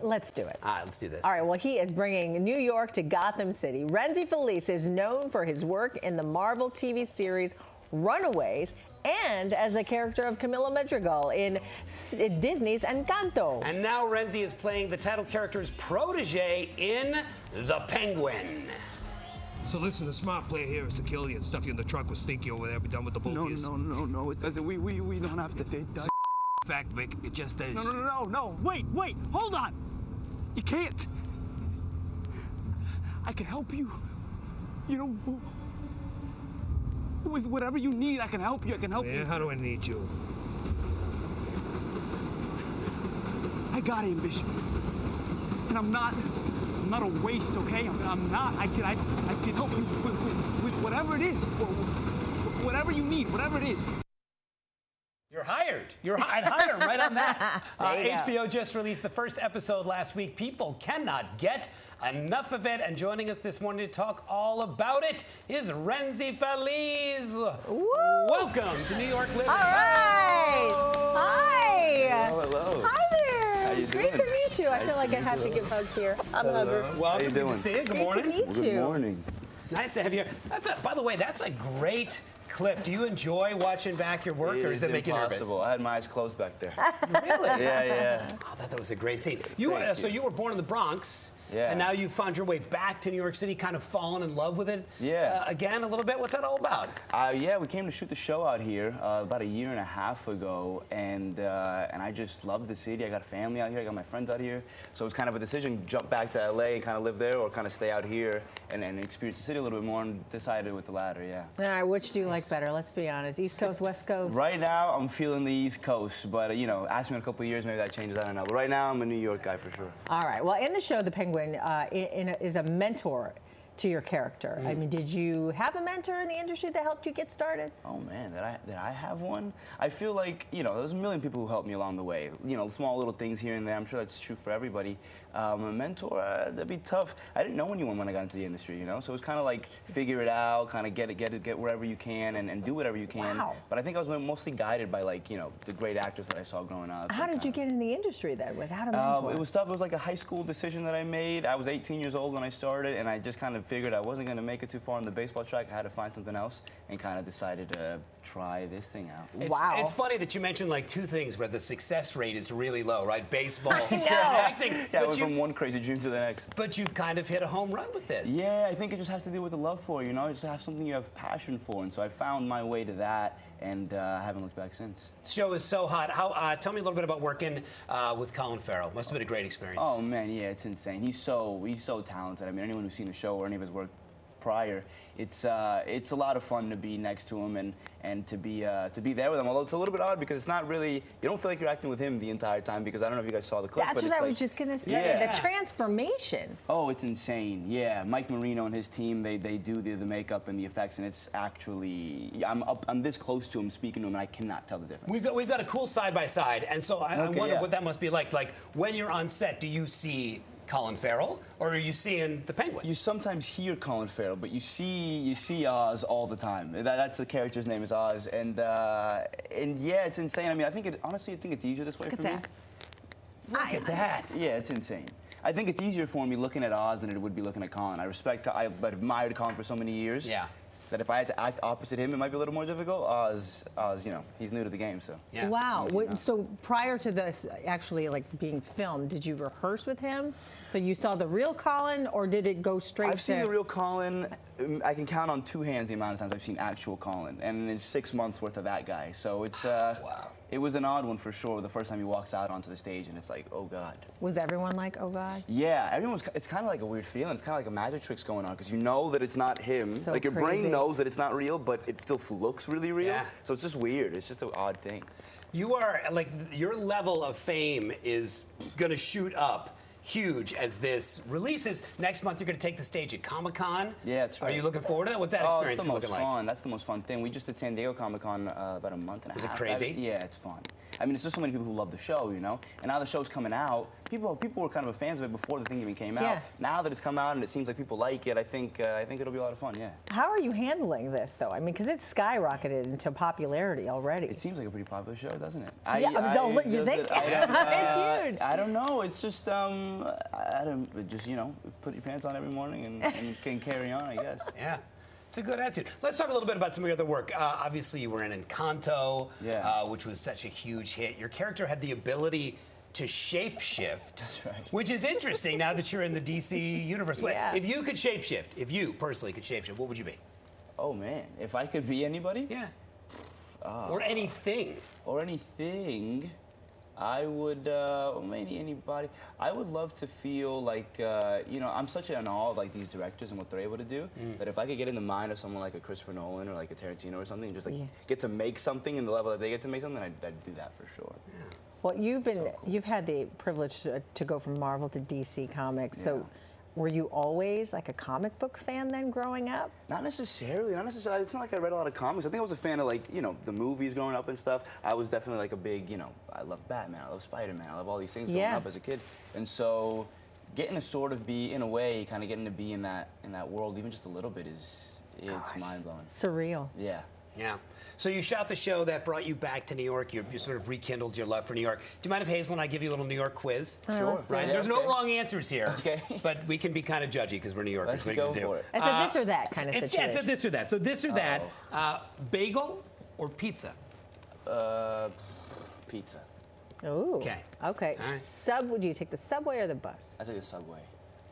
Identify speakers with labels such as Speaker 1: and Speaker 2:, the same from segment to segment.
Speaker 1: Let's do it.
Speaker 2: All right, let's do this.
Speaker 1: All right, well, he is bringing New York to Gotham City. Rhenzy Feliz is known for his work in the Marvel TV series Runaways and as a character of Camilo Madrigal in Disney's Encanto.
Speaker 2: And now Rhenzy is playing the title character's protege in The Penguin.
Speaker 3: So listen, the smart play here is to kill you and stuff you in the trunk with Stinky over there. Be done with the bogies.
Speaker 4: No, it doesn't. We don't have to take that.
Speaker 3: Fact, Vic, it just is.
Speaker 4: No. Wait, hold on. You can't. I can help you. You know, with whatever you need, I can help you.
Speaker 3: Yeah, how do I need you?
Speaker 4: I got ambition, and I'm not a waste, okay? I'm not. I can help you with whatever it is, whatever you need, whatever it is.
Speaker 2: You're hired. I'd hire him right on that. HBO
Speaker 1: go.
Speaker 2: just released the first episode last week. People cannot get enough of it. And joining us this morning to talk all about it is Rhenzy Feliz.
Speaker 1: Woo.
Speaker 2: Welcome to New York Living.
Speaker 1: All right. Hi.
Speaker 5: Hello.
Speaker 1: Hi there.
Speaker 5: How you
Speaker 1: Great
Speaker 5: doing?
Speaker 1: to meet you. I
Speaker 5: Nice
Speaker 1: feel like
Speaker 5: to
Speaker 1: I
Speaker 5: meet
Speaker 1: have
Speaker 5: you.
Speaker 1: to give hugs here. I'm a hugger.
Speaker 2: Welcome.
Speaker 5: How you
Speaker 2: Good to
Speaker 5: doing?
Speaker 2: see you. Good
Speaker 1: Great
Speaker 2: morning.
Speaker 1: to meet
Speaker 5: Good
Speaker 1: you.
Speaker 5: morning.
Speaker 2: Nice to have you here. By the way, that's a great clip. Do you enjoy watching back your work, or does it make you nervous?
Speaker 5: Impossible. I had my eyes closed back there.
Speaker 2: Really?
Speaker 5: Yeah.
Speaker 2: Oh, I thought that was a great scene.
Speaker 5: Thank
Speaker 2: So
Speaker 5: you.
Speaker 2: you were born in the Bronx,
Speaker 5: Yeah.
Speaker 2: and now you found your way back to New York City, kind of fallen in love with it.
Speaker 5: Yeah.
Speaker 2: Again, a little bit. What's that all about?
Speaker 5: Yeah, we came to shoot the show out here about a year and a half ago, and I just loved the city. I got a family out here. I got my friends out here. So it was kind of a decision: jump back to LA and kind of live there, or kind of stay out here and experience the city a little bit more. And decided with the latter. Yeah.
Speaker 1: All right, which do you like better? Let's be honest. East Coast, West Coast?
Speaker 5: Right now, I'm feeling the East Coast, but ask me in a couple of years, maybe that changes. I don't know. But right now, I'm a New York guy for sure.
Speaker 1: All right. Well, in the show, The Penguin is a mentor to your character. I mean, did you have a mentor in the industry that helped you get started?
Speaker 5: Oh man, did I have one? I feel like, there's a million people who helped me along the way. Small little things here and there. I'm sure that's true for everybody. A mentor, that'd be tough. I didn't know anyone when I got into the industry, so it was kind of like figure it out, kind of get wherever you can and do whatever you can.
Speaker 1: Wow.
Speaker 5: But I think I was mostly guided by the great actors that I saw growing up.
Speaker 1: How did you get in the industry then without a mentor?
Speaker 5: It was tough. It was like a high school decision that I made. I was 18 years old when I started, and I just kind of figured I wasn't going to make it too far on the baseball track. I had to find something else, and kind of decided to try this thing out.
Speaker 2: It's funny that you mentioned like two things where the success rate is really low, right? Baseball and
Speaker 1: know.
Speaker 2: acting.
Speaker 5: Yeah, I went from one crazy dream to the next.
Speaker 2: But you've kind of hit a home run with this.
Speaker 5: Yeah, I think it just has to do with the love for it, just have something you have passion for, and so I found my way to that, and I haven't looked back since.
Speaker 2: The show is so hot. Tell me a little bit about working with Colin Farrell. Must have been a great experience.
Speaker 5: Oh man, yeah, it's insane. He's so talented. I mean, anyone who's seen the show or any of his work prior, it's a lot of fun to be next to him and to be there with him. Although it's a little bit odd because it's not really, you don't feel like you're acting with him the entire time, because I don't know if you guys saw the clip.
Speaker 1: That's what I was just gonna say.
Speaker 5: Yeah.
Speaker 1: The transformation.
Speaker 5: Oh, it's insane. Yeah, Mike Marino and his team, they do the makeup and the effects, and it's actually, I'm this close to him, speaking to him, and I cannot tell the difference.
Speaker 2: We've got a cool side by side, and so I wonder
Speaker 5: yeah.
Speaker 2: what that must be like. Like when you're on set, do you see Colin Farrell, or are you seeing the Penguin?
Speaker 5: You sometimes hear Colin Farrell, but you see Oz all the time. That's the character's name is Oz, and yeah, it's insane. I mean, honestly, I think it's easier this way for me.
Speaker 2: Look at that.
Speaker 5: Yeah, it's insane. I think it's easier for me looking at Oz than it would be looking at Colin. I've admired Colin for so many years.
Speaker 2: Yeah.
Speaker 5: That if I had to act opposite him, it might be a little more difficult. Oz, he's new to the game, so.
Speaker 2: Yeah.
Speaker 1: Wow. So prior to this actually being filmed, did you rehearse with him? So you saw the real Colin, or did it go straight
Speaker 5: I've seen the real Colin. I can count on two hands the amount of times I've seen actual Colin, and it's 6 months worth of that guy. So it's
Speaker 2: wow.
Speaker 5: It was an odd one for sure. The first time he walks out onto the stage, and it's like, oh God.
Speaker 1: Was everyone like, oh God?
Speaker 5: Yeah, it's kind of like a weird feeling. It's kind of like a magic trick's going on, because you know that it's not him.
Speaker 1: So
Speaker 5: like your
Speaker 1: crazy.
Speaker 5: brain knows that it's not real, but it still looks really real.
Speaker 2: Yeah.
Speaker 5: So it's just weird. It's just an odd thing.
Speaker 2: You are your level of fame is going to shoot up huge as this releases. Next month, you're going to take the stage at Comic-Con.
Speaker 5: Yeah, that's right.
Speaker 2: Are you looking forward to that? What's that experience
Speaker 5: it's the most
Speaker 2: looking
Speaker 5: fun.
Speaker 2: like?
Speaker 5: That's the most fun thing. We just did San Diego Comic-Con about a month and a half.
Speaker 2: Was it crazy?
Speaker 5: Yeah, it's fun. I mean, it's just so many people who love the show, you know. And now the show's coming out. People were kind of fans of it before the thing even came out. Now that it's come out and it seems like people like it, I think it'll be a lot of fun. Yeah.
Speaker 1: How are you handling this, though? I mean, because it's skyrocketed into popuity already.
Speaker 5: It seems like a pretty popular show, doesn't it?
Speaker 1: You think? It's huge.
Speaker 5: I don't know. It's just just, you know, put your pants on every morning and can carry on, I guess.
Speaker 2: Yeah. It's a good attitude. Let's talk a little bit about some of your other work. Obviously, you were in Encanto, which was such a huge hit. Your character had the ability to shapeshift.
Speaker 5: That's right.
Speaker 2: Which is interesting now that you're in the DC universe.
Speaker 1: Yeah.
Speaker 2: If you could shapeshift, if you personally could shapeshift, what would you be?
Speaker 5: Oh, man. If I could be anybody?
Speaker 2: Yeah. Or anything.
Speaker 5: Or anything. I would, maybe anybody. I would love to feel like, you know, I'm such in awe of like these directors and what they're able to do, that if I could get in the mind of someone like a Christopher Nolan or like a Tarantino or something, and just like get to make something in the level that they get to make something, I'd do that for sure. Yeah.
Speaker 1: Well, you've had the privilege to go from Marvel to DC Comics, so. Were you always like a comic book fan then growing up?
Speaker 5: Not necessarily. It's not like I read a lot of comics. I think I was a fan of like, you know, the movies growing up and stuff. I was definitely like a big, you know, I love Batman, I love Spider-Man, I love all these things growing up as a kid. And so getting to sort of be, in a way, kind of getting to be in that world even just a little bit it's mind-blowing.
Speaker 1: Surreal.
Speaker 5: Yeah.
Speaker 2: Yeah. So you shot the show that brought you back to New York. You sort of rekindled your love for New York. Do you mind if Hazel and I give you a little New York quiz?
Speaker 5: Sure.
Speaker 2: Right.
Speaker 5: Yeah,
Speaker 2: There's no wrong answers here.
Speaker 5: Okay.
Speaker 2: But we can be kind of judgy because we're New Yorkers.
Speaker 5: Let's go for it.
Speaker 1: It's a this or that kind of situation.
Speaker 2: Yeah, it's a this or that. So this or that, bagel or pizza?
Speaker 5: Pizza.
Speaker 1: Ooh.
Speaker 2: Okay.
Speaker 1: Okay.
Speaker 2: All right.
Speaker 1: Do you take the subway or the bus?
Speaker 5: I take the subway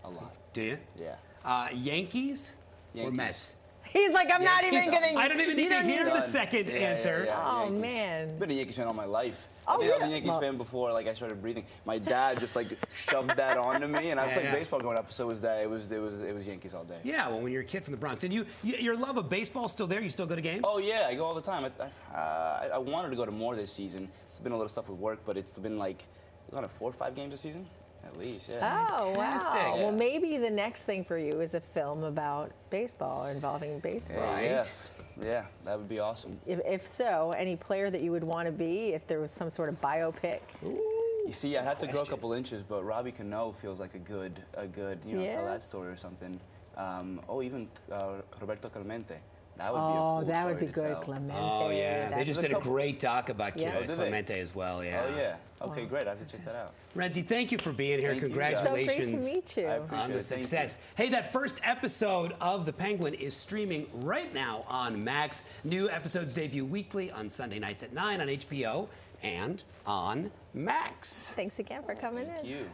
Speaker 5: a lot.
Speaker 2: Do you?
Speaker 5: Yeah.
Speaker 2: Yankees or Mets?
Speaker 1: He's like, I'm not even gonna.
Speaker 2: I don't even need to hear the second answer.
Speaker 1: Oh,
Speaker 5: Yankees.
Speaker 1: man.
Speaker 5: I've been a Yankees fan all my life.
Speaker 1: Oh,
Speaker 5: I was a Yankees fan before like I started breathing. My dad just like shoved that onto me, and I played baseball growing up, so it was Yankees all day.
Speaker 2: Yeah, well, when you're a kid from the Bronx, and your love of baseball still there? You still go to games?
Speaker 5: Oh yeah, I go all the time. I wanted to go to more this season. It's been a little stuff with work, but it's been like 4 or 5 games a season. At least, yeah.
Speaker 1: Oh,
Speaker 2: Fantastic.
Speaker 1: wow.
Speaker 2: Yeah.
Speaker 1: Well, maybe the next thing for you is a film about baseball, involving baseball.
Speaker 2: Right.
Speaker 5: Yeah, that would be awesome.
Speaker 1: If so, any player that you would want to be if there was some sort of biopic?
Speaker 5: You see, I had to grow a couple inches, but Robbie Cano feels like a good, you know, tell that story or something. Even Roberto Clemente. That would be a cool
Speaker 1: that
Speaker 5: story
Speaker 1: would be
Speaker 5: to
Speaker 1: good,
Speaker 5: tell.
Speaker 1: Clemente.
Speaker 2: Oh, yeah. They just did a great doc about Clemente
Speaker 5: they?
Speaker 2: as well, yeah.
Speaker 5: Oh, yeah. Okay, great. I have to check that out.
Speaker 2: Rhenzy, thank you for being here.
Speaker 5: Thank you,
Speaker 2: Congratulations.
Speaker 1: So great to meet you.
Speaker 5: I appreciate
Speaker 2: On the
Speaker 5: it. Thank you.
Speaker 2: success. Hey, that first episode of The Penguin is streaming right now on Max. New episodes debut weekly on Sunday nights at 9 on HBO and on Max.
Speaker 1: Thanks again for coming in.
Speaker 5: Thank you.